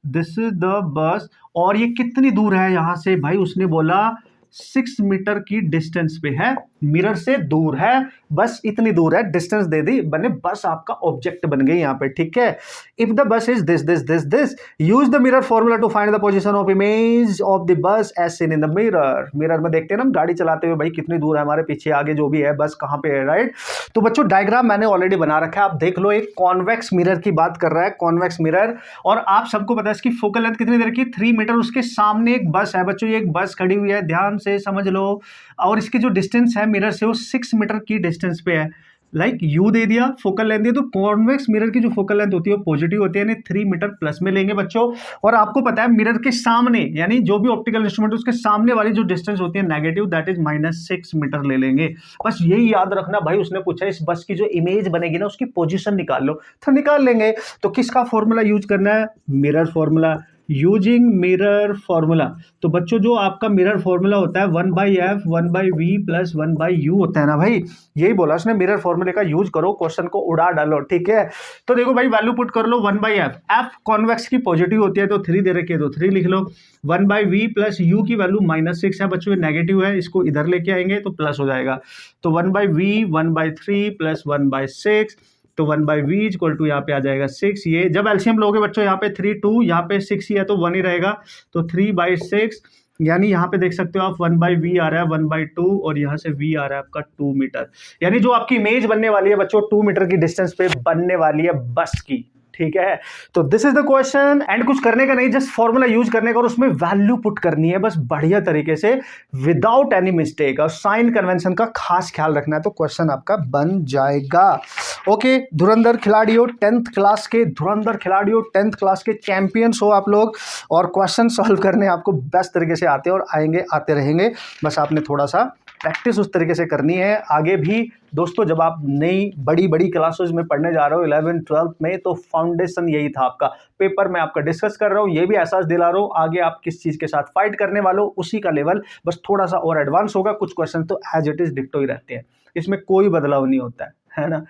[SPEAKER 1] दिस इज द बस, और ये कितनी दूर है यहां से, भाई उसने बोला 6 मीटर की डिस्टेंस पे है, मिरर से दूर है, बस इतनी दूर है, डिस्टेंस दे दी, बने बस आपका ऑब्जेक्ट बन गई यहां पे, ठीक है। If the bus is this use the mirror formula to find the position of image of the bus as seen in the mirror. Mirror में देखते हैं ना हम गाड़ी चलाते हुए, भाई कितनी दूर है हमारे पीछे, आगे जो भी है बस कहां पे है, राइट। तो बच्चों डायग्राम मैंने ऑलरेडी बना रखा है, आप देख लो। एक कॉन्वेक्स मिरर की बात कर रहा है, कॉन्वेक्स मिरर, और आप सबको पता है इसकी फोकल लेंथ कितनी देर की, 3 मीटर। उसके सामने एक बस है बच्चों, ये एक बस खड़ी हुई है, ध्यान से समझ लो, और इसकी जो डिस्टेंस है मिरर से वो 6 मीटर की डिस्टेंस पे है। लाइक यू दे दिया, फोकल लेंथ दिया, तो कॉन्वेक्स मिरर की जो फोकल लेंथ होती है वो पॉजिटिव होती है, यानी 3 मीटर प्लस में लेंगे बच्चों। और आपको पता है मिरर के सामने, यानी जो भी ऑप्टिकल इंस्ट्रूमेंट उसके सामने वाली जो डिस्टेंस होती है नेगेटिव, दैट इज -6 मीटर ले लेंगे। बस यही याद रखना भाई, उसने पूछा इस बस की जो इमेज बनेगी ना उसकी पोजीशन निकाल लो, तो निकाल लेंगे। तो किसका फॉर्मूला यूज करना है, mirror formula, using mirror formula. तो बच्चों जो आपका मिरर फॉर्मूला होता है 1/f 1/v प्लस 1/u होता है ना भाई, यही बोला उसने, मिरर फॉर्मूले का यूज करो, क्वेश्चन को उड़ा डालो, ठीक है। तो देखो भाई वैल्यू पुट कर लो, 1/f, एफ कॉन्वेक्स की पॉजिटिव होती है तो 3 दे रखी है तो 3 लिख लो। 1/v प्लस u की वैल्यू -6 है बच्चों, ये नेगेटिव है, इसको इधर लेके आएंगे तो प्लस हो जाएगा। तो 1/v 1/3 प्लस 1/6, तो 1/v इक्वल टू यहाँ पे आ जाएगा 6। ये जब एलसीएम लोगे बच्चों, यहाँ पे 3 2, यहाँ पे 6 ही है तो 1 ही रहेगा, तो 3/6, यानी यहाँ पे देख सकते हो आप 1/v आ रहा है 1/2, और यहाँ से v आ रहा है आपका 2 मीटर, यानी जो आपकी इमेज बनने वाली है बच्चों 2 मीटर की डिस्टेंस पे बनने वाली है बस की, ठीक है। तो this is the question, and कुछ करने का नहीं, जस्ट फॉर्मूला यूज करने का और उसमें वैल्यू पुट करनी है बस बढ़िया तरीके से, विदाउट एनी मिस्टेक, और साइन कन्वेंशन का खास ख्याल रखना है तो क्वेश्चन आपका बन जाएगा। ओके धुरंधर खिलाड़ियों, 10th क्लास के धुरंधर खिलाड़ियों, 10th क्लास के चैंपियंस हो आप लोग, और क्वेश्चन सॉल्व करने आपको बेस्ट तरीके से आते हैं और आएंगे, आते रहेंगे, बस आपने थोड़ा सा प्रैक्टिस उस तरीके से करनी है। आगे भी दोस्तों जब आप नई बड़ी बड़ी क्लासेस में पढ़ने जा रहे हो 11th 12th में, तो फाउंडेशन यही था आपका, पेपर में आपका डिस्कस कर रहा हूँ, ये भी एहसास दिला रहा हूँ, आगे आप किस चीज़ के साथ फाइट करने वाले हो उसी का लेवल बस थोड़ा सा और एडवांस होगा। कुछ क्वेश्चन तो एज इट इज डिक्टो ही रहते हैं, इसमें कोई बदलाव नहीं होता है ना,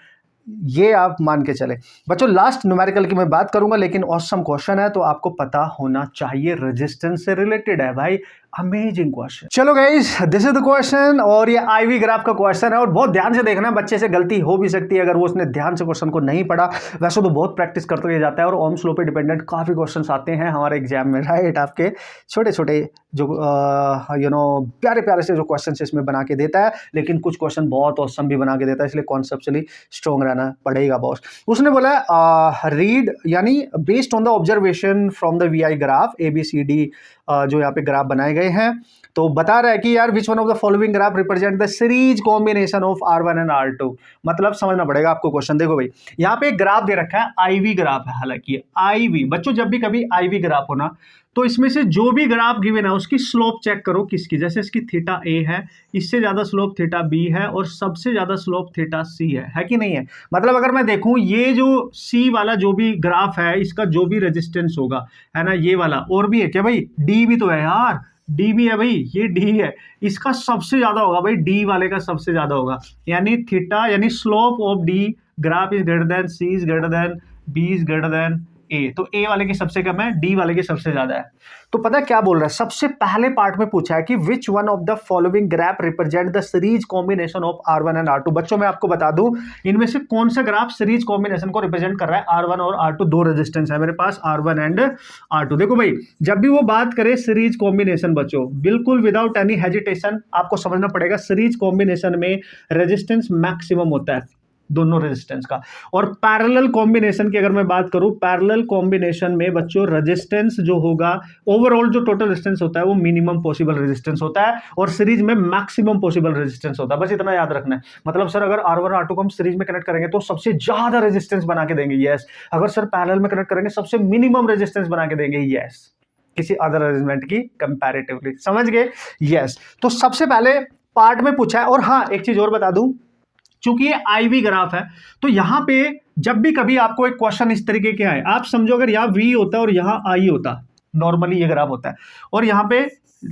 [SPEAKER 1] ये आप मान के चले। बच्चों लास्ट न्यूमेरिकल की मैं बात करूंगा, लेकिन ऑसम क्वेश्चन है तो आपको पता होना चाहिए, रेजिस्टेंस से रिलेटेड है भाई, अमेजिंग क्वेश्चन। चलो guys this is the question, और ये आईवी ग्राफ का क्वेश्चन है, और बहुत ध्यान से देखना, बच्चे से गलती हो भी सकती है अगर वो उसने ध्यान से क्वेश्चन को नहीं पढ़ा। वैसे तो बहुत प्रैक्टिस करते हुए जाता है, और ओम्स लॉ पे डिपेंडेंट काफी क्वेश्चंस आते हैं हमारे एग्जाम में, राइट। आपके छोटे छोटे जो प्यारे प्यारे से जो क्वेश्चन इसमें बना के देता है, लेकिन कुछ क्वेश्चन बहुत ऑसम भी बना के देता है, इसलिए कॉन्सेप्चुअली स्ट्रॉन्ग रहना पड़ेगा बॉस। उसने बोला रीड, यानी based on the observation from the V I graph ABCD जो यहाँ पे ग्राफ बनाए गए हैं। तो बता रहा है कि यार which one of the following graph represent the series combination of R1 and R2। मतलब समझना पड़ेगा आपको क्वेश्चन। देखो भाई यहाँ पे एक ग्राफ दे रखा है, IV ग्राफ है। हालांकि IV बच्चों जब भी कभी IV ग्राफ हो ना तो इसमें से जो भी ग्राफ गिवन है उसकी स्लोप चेक करो किसकी। जैसे इसकी थीटा A है, इससे ज्यादा स्लोप थीटा B है और सबसे ज्यादा स्लोप थीटा C है कि नहीं है। मतलब अगर मैं देखूं ये जो C वाला जो भी ग्राफ है इसका जो भी रेजिस्टेंस होगा है ना, ये वाला और भी है क्या भाई, D भी तो है यार, D भी है भाई, ये D है, इसका सबसे ज्यादा होगा भाई, D वाले का सबसे ज्यादा होगा। यानी थीटा यानी slope of D graph is greater than C is greater than B is greater than A। तो A वाले की सबसे कम है, D वाले की सबसे ज्यादा है। तो पता है क्या बोल रहा है, सबसे पहले पार्ट में पूछा है कि which one of the following graph represent the series combination of R1 and R2। बच्चों मैं आपको बता दूं इनमें से कौन सा ग्राफ सीरीज कॉम्बिनेशन को रिप्रेजेंट कर रहा है। R1 और R2 दो रेजिस्टेंस है मेरे पास, R1 एंड R2। देखो भाई जब भी वो बात करे सीरीज कॉम्बिनेशन बच्चों, बिल्कुल विदाउट एनी हेजिटेशन आपको समझना पड़ेगा सीरीज कॉम्बिनेशन में रेजिस्टेंस मैक्सिमम होता है दोनों रेजिस्टेंस का। और पैरेलल कॉम्बिनेशन की अगर मैं बात करूं, पैरेलल कॉम्बिनेशन में बच्चों रेजिस्टेंस जो होगा ओवरऑल जो टोटल रेजिस्टेंस होता है वो मिनिमम पॉसिबल रेजिस्टेंस होता है और सीरीज में मैक्सिमम पॉसिबल रेजिस्टेंस होता है। बस इतना याद रखना है। मतलब सर अगर R1 R2 को हम सीरीज में कनेक्ट करेंगे तो सबसे ज्यादा रेजिस्टेंस बना के देंगे, यस। अगर सर पैरेलल में कनेक्ट करेंगे सबसे मिनिमम रेजिस्टेंस बना के देंगे, यस, किसी अदर अरेंजमेंट की कंपैरेटिवली। समझ गए, यस। तो सबसे पहले पार्ट में पूछा है। और हाँ एक चीज और बता दूं, चूंकि ये IV ग्राफ है तो यहां पे जब भी कभी आपको एक क्वेश्चन इस तरीके के आए, आप समझो अगर यहां V होता है और यहां I होता, नॉर्मली ये ग्राफ होता है, और यहां पे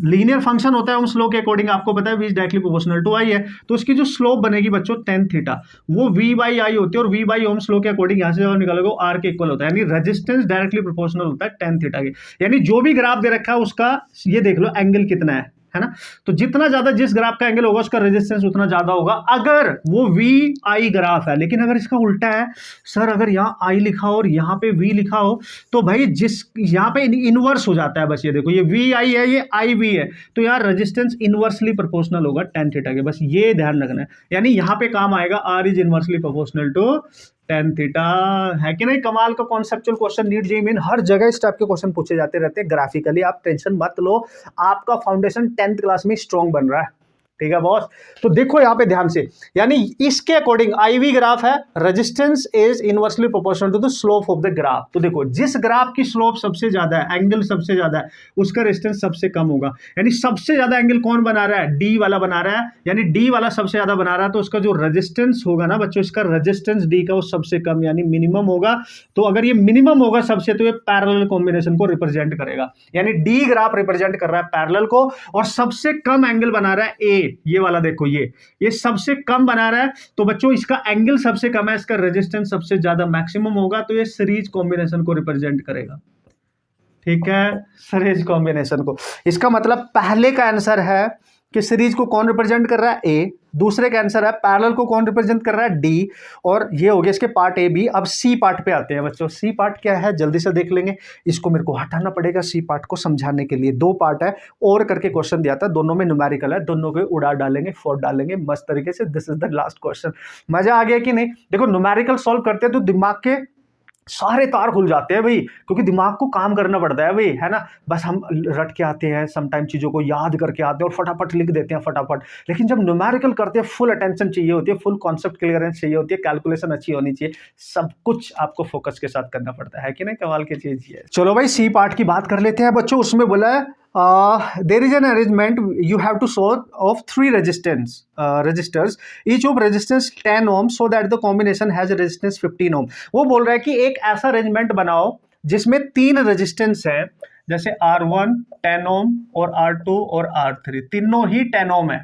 [SPEAKER 1] लीनियर फंक्शन होता है, उन स्लोप के अकॉर्डिंग आपको पता है V is directly proportional to I है, तो उसकी जो स्लोप बनेगी बच्चों tan थीटा वो V बाई I होती है और V बाई ओम स्लोप के अकॉर्डिंग यहां से जब निकालोगे R के इक्वल होता है। यानी रेजिस्टेंस डायरेक्टली प्रोपोर्शनल होता है tan थीटा के। यानी जो भी ग्राफ दे रखा है उसका ये देख लो एंगल कितना है ना। तो जितना ज्यादा जिस ग्राफ का एंगल होगा उसका रेजिस्टेंस उतना ज्यादा होगा अगर वो VI ग्राफ है। लेकिन अगर इसका उल्टा है सर, अगर यहाँ I लिखा हो और यहाँ पे V लिखा हो तो भाई जिस यहाँ पे इनवर्स हो जाता है। बस ये देखो ये VI है ये IV है, तो यार रेजिस्टेंस इनवर्सली प्रोपोर्शनल होगा tan थीटा के। बस ये ध्यान रखना है। यानी यहाँ पे काम आएगा R is inversely proportional to tan theta, है कि नहीं। कमाल का conceptual question, NEET JEE Main हर जगह इस टाइप के क्वेश्चन पूछे जाते रहते हैं ग्राफिकली। आप टेंशन मत लो, आपका फाउंडेशन 10th क्लास में स्ट्रॉन्ग बन रहा है, ठीक है बॉस। तो देखो यहाँ पे ध्यान से, यानी इसके अकॉर्डिंग IV ग्राफ है, resistance is inversely proportional to the slope of the graph. तो देखो जिस ग्राफ की स्लोप सबसे ज्यादा है, एंगल सबसे ज्यादा है, उसका रेजिस्टेंस सबसे कम होगा। यानी सबसे ज्यादा एंगल कौन बना रहा है, D वाला बना रहा है, यानी D वाला सबसे ज्यादा बना रहा है, तो उसका जो रेजिस्टेंस होगा ना बच्चों, इसका रेजिस्टेंस D का वो सबसे कम यानी मिनिमम होगा। तो अगर ये मिनिमम होगा सबसे, तो ये पैरेलल कॉम्बिनेशन को रिप्रेजेंट करेगा। यानी D ग्राफ रिप्रेजेंट कर रहा है पैरेलल को, और सबसे कम एंगल बना रहा है A, ये वाला देखो ये सबसे कम बना रहा है, तो बच्चों इसका एंगल सबसे कम है, इसका रेजिस्टेंस सबसे ज्यादा मैक्सिमम होगा, तो ये सीरीज कॉम्बिनेशन को रिप्रेजेंट करेगा। ठीक है, सीरीज कॉम्बिनेशन को। इसका मतलब पहले का आंसर है कि सीरीज को कौन रिप्रेजेंट कर रहा है, A। दूसरे का आंसर है पैरेलल को कौन रिप्रेजेंट कर रहा है, D। और ये हो गया इसके पार्ट A B। अब C पार्ट पे आते हैं बच्चों। C पार्ट क्या है जल्दी से देख लेंगे, इसको मेरे को हटाना पड़ेगा C पार्ट को समझाने के लिए। दो पार्ट है और करके क्वेश्चन दिया था, दोनों में न्यूमेरिकल है, दोनों को उड़ा डालेंगे, फोड़ डालेंगे मस्त तरीके से। This is the last question. मजा आ गया कि नहीं। देखो न्यूमेरिकल सॉल्व करते हैं तो दिमाग के सारे तार खुल जाते हैं भाई, क्योंकि दिमाग को काम करना पड़ता है भाई, है ना। बस हम रट के आते हैं, समटाइम चीज़ों को याद करके आते हैं और फटाफट लिख देते हैं फटाफट। लेकिन जब न्यूमेरिकल करते हैं फुल अटेंशन चाहिए होती है, फुल कॉन्सेप्ट क्लियरेंस चाहिए होती है, कैलकुलेशन अच्छी होनी चाहिए, सब कुछ आपको फोकस के साथ करना पड़ता है कि नहीं। कमाल की चीज़ है। चलो भाई C पार्ट की बात कर लेते हैं बच्चों। उसमें बोला है there is an arrangement you have to solve of 3 resistors, each of resistance 10 ohm, so that the combination has a resistance 15 ohm। वो बोल रहा है कि एक ऐसा अरेंजमेंट बनाओ जिसमें 3 रेजिस्टेंस है, जैसे R1 10 ohm और R2 और R3 तीनों ही 10 ohm है।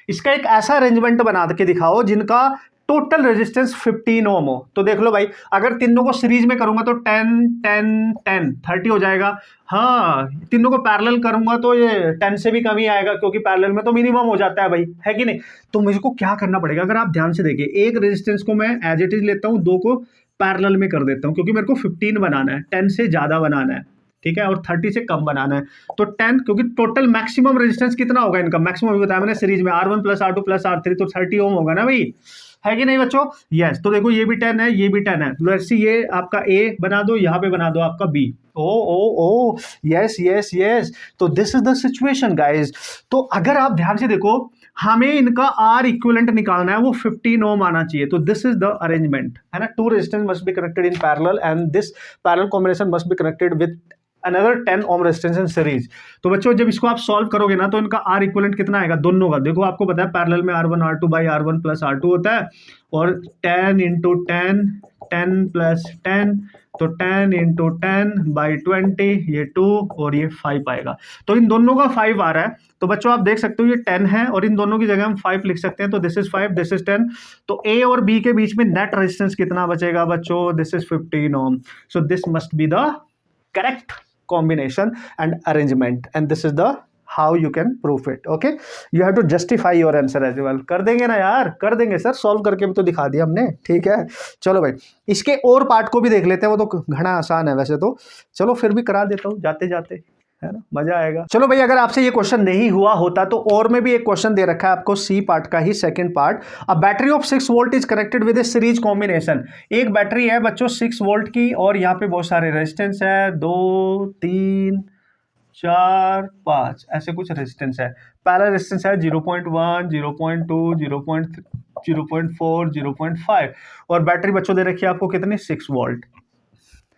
[SPEAKER 1] इसका एक ऐसा अरेंजमेंट बना के दिखाओ जिनका टोटल रेजिस्टेंस 15 ओम हो। तो देख लो भाई, अगर तीनों को सीरीज में करूंगा तो 10 10 10 30 हो जाएगा। हाँ, तीनों को पैरेलल करूंगा तो ये 10 से भी कम ही आएगा, क्योंकि पैरेलल में तो मिनिमम हो जाता है भाई, है कि नहीं। तो मुझको क्या करना पड़ेगा, अगर आप ध्यान से देखिए, एक रेजिस्टेंस को मैं एज इट इज लेता हूं, 2 को पैरेलल में कर देता हूं, क्योंकि मेरे को 15 बनाना है, 10 से ज्यादा बनाना है। ठीक है, और 30 से कम बनाना है। तो 10, क्योंकि टोटल मैक्सिमम रेजिस्टेंस कितना होगा इनका, मैक्सिमम भी बताया मैंने सीरीज में, R1 plus R2 plus R3, तो 30 ओम होगा ना भाई, है कि नहीं बच्चों? यस। तो देखो ये भी 10 है, ये भी 10 है, तो ऐसे ये आपका ए बना दो, यहाँ पे बना दो आपका बी। ओ ओ ओ, यस यस यस। तो this is the situation guys. तो अगर आप ध्यान से देखो, हमें इनका आर इक्विवेलेंट निकालना है, वो 15 ओम आना चाहिए। तो दिस इज द अरेंजमेंट, है ना। Two resistance must be connected in parallel and this parallel combination must be connected with another 10 ohm resistance in series. तो बच्चों जब इसको आप सॉल्व करोगे ना, तो इनका आर इक्विवेलेंट कितना आएगा दोनों का, देखो आपको पता है पैरेलल में R1 R2 by R1 plus R2 होता है, और 10 इंटू 10 10 प्लस 10, तो 10 इंटू 10 बाई 20, ये 2 और ये 5 आएगा। तो इन दोनों का 5 आ रहा है। तो बच्चों आप देख सकते हो ये 10 है, और इन दोनों की जगह हम 5 लिख सकते हैं। तो दिस इज 5, दिस इज 10। तो ए और बी के बीच में नेट रेजिस्टेंस कितना बचेगा बच्चों, this is 15 ohm. So this must be the correct combination and arrangement, and this is the how you can prove it. Okay, you have to justify your answer as well. कर देंगे ना यार, कर देंगे sir, solve करके भी तो दिखा दिया हमने, ठीक है। चलो भाई इसके और पार्ट को भी देख लेते हैं, वो तो घना आसान है वैसे तो, चलो फिर भी करा देता हूँ जाते जाते, है ना, मजा आएगा। चलो भाई अगर आपसे ये क्वेश्चन नहीं हुआ होता तो और में भी एक क्वेश्चन दे रखा है आपको, सी पार्ट का ही second part. A battery of 6 volt is connected with a series combination. एक बैटरी है बच्चों 6 वोल्ट की, और यहाँ पे बहुत सारे रेजिस्टेंस है, 2 3 4 5 ऐसे कुछ रेजिस्टेंस है। पहला रेजिस्टेंस है 0.1 0.2 0.4 0.5, और बैटरी बच्चों दे रखी है आपको कितनी, 6 वोल्ट,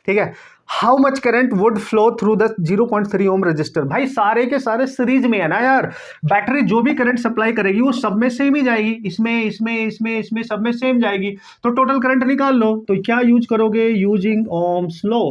[SPEAKER 1] ठीक है। How much current would flow through the 0.3 ohm resistor. भाई सारे के सारे सीरीज में है ना यार, बैटरी जो भी करंट सप्लाई करेगी वो सब में सेम ही जाएगी, इसमें इसमें इसमें इसमें सब में सेम जाएगी। तो टोटल करंट निकाल लो। तो क्या यूज करोगे, यूजिंग ओम्स लॉ।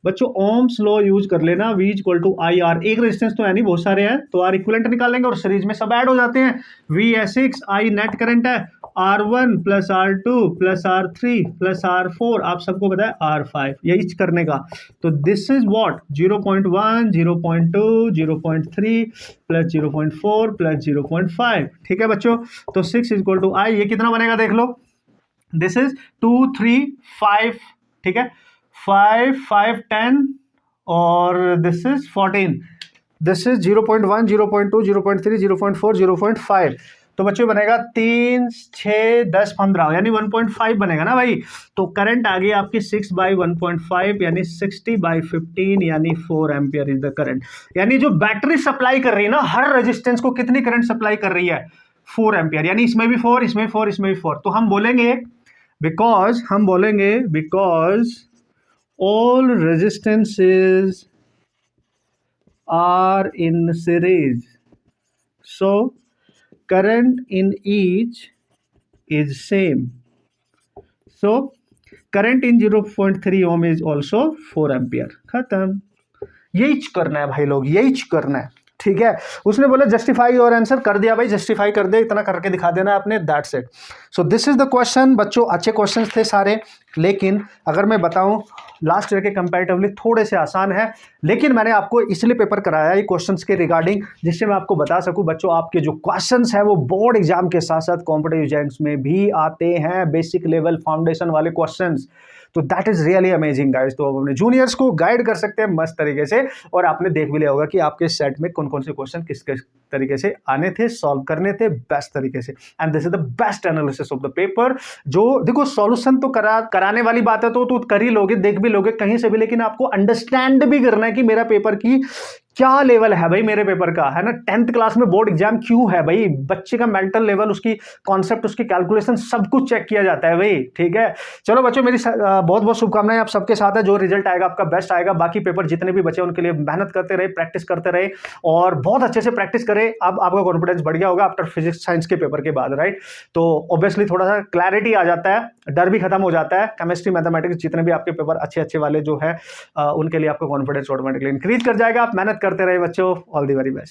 [SPEAKER 1] बच्चों ओम्स लॉ यूज कर लेना, V equal to I R. एक रेजिस्टेंस तो है नहीं, बहुत सारे हैं, तो आर इक्विवेलेंट निकालेंगे और सीरीज में सब ऐड हो जाते हैं। V है 6, I नेट करंट है, R1 plus R2 plus R3 plus R4, आप सबको पता है R5, यही करने का। तो this is what 0.1 0.2 0.3 plus 0.4 plus 0.5, ठीक है बच्चों। तो 6 इक्वल टू I, ये कितना बनेगा देख लो, दिस इज 2 3 5, ठीक है, 5 5 10, और दिस इज 14, दिस इज 0.1 0.2 0.3 0.4 0.5। तो बच्चों बनेगा 3 6 10 15, यानी 1.5 बनेगा ना भाई। तो करंट आ गई आपकी 6 बाई 1.5, यानी 60 बाई 15, यानी 4 एम्पियर इज द करंट। यानी जो बैटरी सप्लाई कर रही है ना, हर रेजिस्टेंस को कितनी करंट सप्लाई कर रही है, 4 एम्पियर, यानी इसमें भी 4 इसमें 4 इसमें भी 4। तो हम बोलेंगे because all resistances are in series, so current in each is same, so current in 0.3 ohm is also 4 ampere। खत्म, यही करना है भाई लोग, यही करना है, ठीक है। उसने बोला जस्टिफाई योर आंसर, कर दिया भाई, जस्टिफाई कर दे, इतना करके दिखा देना आपने, that's it. So this is the question बच्चों। अच्छे क्वेश्चंस थे सारे, लेकिन अगर मैं बताऊं लास्ट ईयर के कंपैरेटिवली थोड़े से आसान है, लेकिन मैंने आपको इसलिए पेपर कराया ये क्वेश्चंस के रिगार्डिंग, जिससे मैं आपको बता सकूं बच्चों आपके जो क्वेश्चंस हैं वो बोर्ड एग्जाम के साथ साथ कॉम्पिटिटिव एग्जाम्स में भी आते हैं, बेसिक लेवल फाउंडेशन वाले क्वेश्चंस। तो that is really amazing guys. तो आप अपने जूनियर्स को गाइड कर सकते हैं मस्त तरीके से, और आपने देख भी लिया होगा कि आपके सेट में कौन कौन से क्वेश्चन किस किस तरीके से आने थे, सॉल्व करने थे बेस्ट तरीके से। And this is the best analysis of the paper. जो देखो सॉल्यूशन तो कराने वाली बात है, तो कर ही लोगे, देख भी लोगे कहीं से भी, लेकिन आपको अंडरस्टैंड भी करना है कि मेरा पेपर की क्या लेवल है भाई, मेरे पेपर का, है ना। 10th क्लास में बोर्ड एग्जाम क्यों है भाई, बच्चे का मेंटल लेवल, उसकी कॉन्सेप्ट, उसकी कैलकुलेशन, सब कुछ चेक किया जाता है भाई, ठीक है। चलो बच्चों मेरी बहुत बहुत शुभकामनाएं आप सबके साथ है, जो रिजल्ट आएगा आपका बेस्ट आएगा। बाकी पेपर जितने भी बचे उनके लिए मेहनत करते रहे, प्रैक्टिस करते रहे, और बहुत अच्छे से प्रैक्टिस करें। अब आपका कॉन्फिडेंस बढ़ गया होगा आफ्टर फिजिक्स साइंस के पेपर के बाद, राइट। तो ऑब्वियसली थोड़ा सा क्लैरिटी आ जाता है, डर भी खत्म हो जाता है। केमिस्ट्री मैथमेटिक्स जितने भी आपके पेपर अच्छे अच्छे वाले जो है उनके लिए आपका कॉन्फिडेंस ऑटोमेटिकली इंक्रीज कर जाएगा। आप मेहनत करते रहे बच्चों, ऑल द वेरी बेस्ट।